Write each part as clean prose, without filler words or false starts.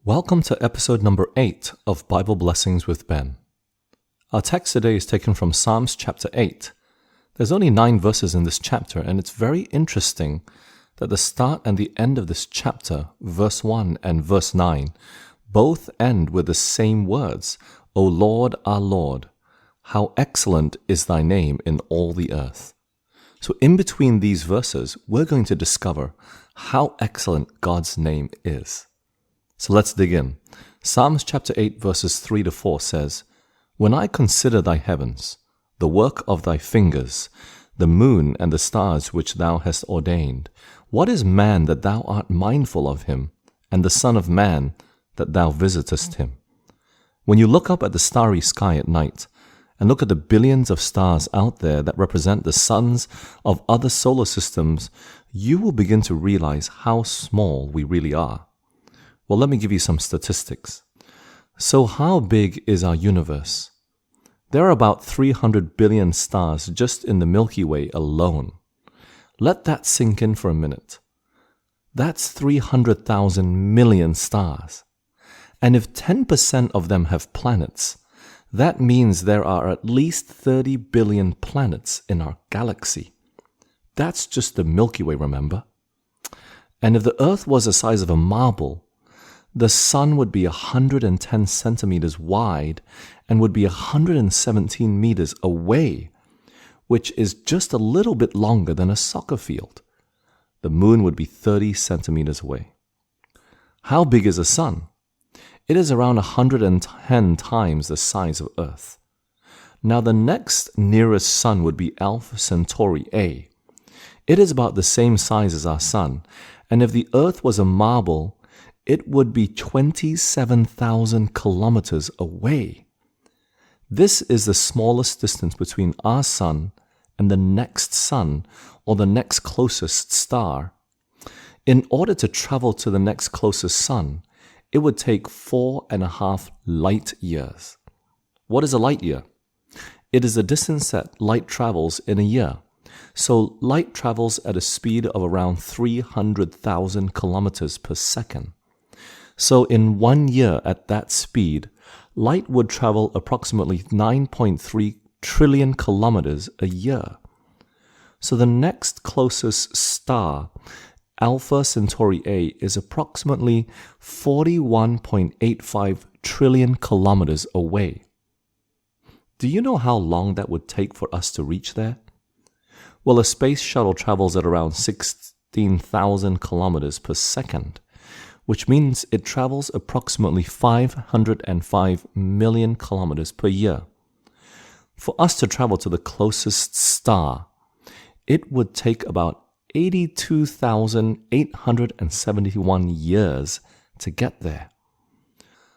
Welcome to episode number 8 of Bible Blessings with Ben. Our text today is taken from Psalms chapter 8. There's only 9 verses in this chapter, and it's very interesting that the start and the end of this chapter, verse 1 and verse 9, both end with the same words, O Lord, our Lord, how excellent is thy name in all the earth. So in between these verses, we're going to discover how excellent God's name is. So let's dig in. Psalms chapter 8 verses 3 to 4 says, When I consider thy heavens, the work of thy fingers, the moon and the stars which thou hast ordained, what is man that thou art mindful of him, and the son of man that thou visitest him? When you look up at the starry sky at night, and look at the billions of stars out there that represent the suns of other solar systems, you will begin to realize how small we really are. Well, let me give you some statistics. So how big is our universe? There are about 300 billion stars just in the Milky Way alone. Let that sink in for a minute. That's 300,000 million stars. And if 10% of them have planets, that means there are at least 30 billion planets in our galaxy. That's just the Milky Way, remember? And if the Earth was the size of a marble, the sun would be 110 centimeters wide and would be 117 meters away, which is just a little bit longer than a soccer field. The moon would be 30 centimeters away. How big is the sun? It is around 110 times the size of Earth. Now the next nearest sun would be Alpha Centauri A. It is about the same size as our sun, and if the Earth was a marble, it would be 27,000 kilometers away. This is the smallest distance between our sun and the next sun, or the next closest star. In order to travel to the next closest sun, it would take 4.5 light years. What is a light year? It is the distance that light travels in a year. So light travels at a speed of around 300,000 kilometers per second. So in 1 year at that speed, light would travel approximately 9.3 trillion kilometers a year. So the next closest star, Alpha Centauri A, is approximately 41.85 trillion kilometers away. Do you know how long that would take for us to reach there? Well, a space shuttle travels at around 16,000 kilometers per second, which means it travels approximately 505 million kilometers per year. For us to travel to the closest star, it would take about 82,871 years to get there.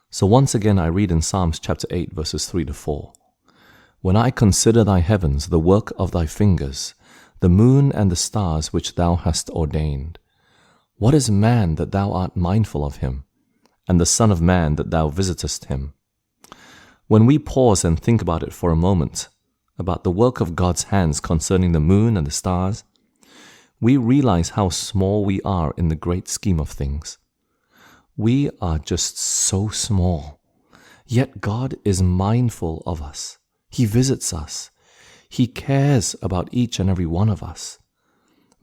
So once again I read in Psalms chapter 8 verses 3 to 4. When I consider thy heavens, the work of thy fingers, the moon and the stars which thou hast ordained, what is man that thou art mindful of him, and the son of man that thou visitest him? When we pause and think about it for a moment, about the work of God's hands concerning the moon and the stars, we realize how small we are in the great scheme of things. We are just so small, yet God is mindful of us. He visits us. He cares about each and every one of us.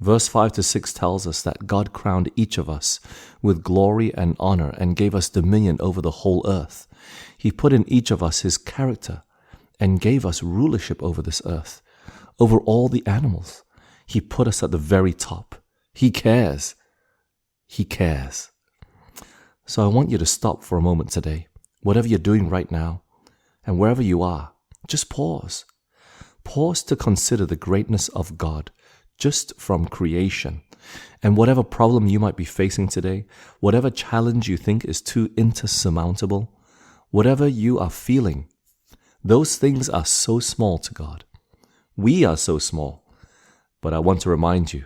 Verse 5 to 6 tells us that God crowned each of us with glory and honor and gave us dominion over the whole earth. He put in each of us his character and gave us rulership over this earth, over all the animals. He put us at the very top. He cares. He cares. So I want you to stop for a moment today, whatever you're doing right now, and wherever you are, just pause. Pause to consider the greatness of God just from creation. And whatever problem you might be facing today, whatever challenge you think is too insurmountable, whatever you are feeling, those things are so small to God. We are so small. But I want to remind you,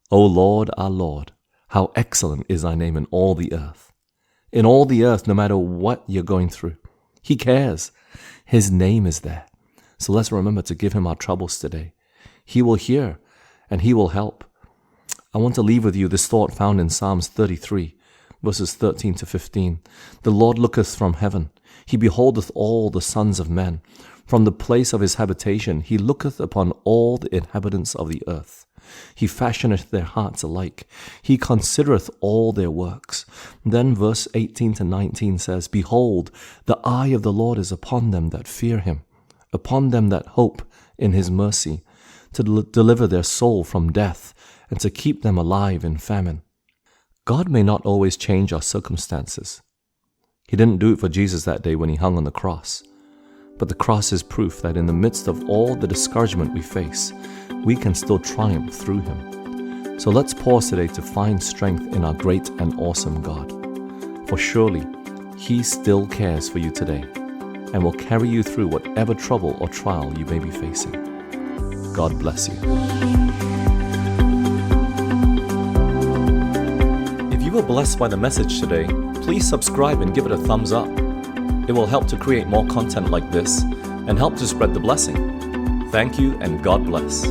O Lord, our Lord, how excellent is thy name in all the earth. In all the earth, no matter what you're going through, he cares. His name is there. So let's remember to give him our troubles today. He will hear and he will help. I want to leave with you this thought found in Psalms 33, verses 13 to 15. The Lord looketh from heaven, he beholdeth all the sons of men. From the place of his habitation he looketh upon all the inhabitants of the earth. He fashioneth their hearts alike. He considereth all their works. Then verse 18 to 19 says, Behold, the eye of the Lord is upon them that fear him, upon them that hope in his mercy, to deliver their soul from death, and to keep them alive in famine. God may not always change our circumstances. He didn't do it for Jesus that day when he hung on the cross. But the cross is proof that in the midst of all the discouragement we face, we can still triumph through him. So let's pause today to find strength in our great and awesome God. For surely, he still cares for you today and will carry you through whatever trouble or trial you may be facing. God bless you. If you were blessed by the message today, please subscribe and give it a thumbs up. It will help to create more content like this and help to spread the blessing. Thank you and God bless.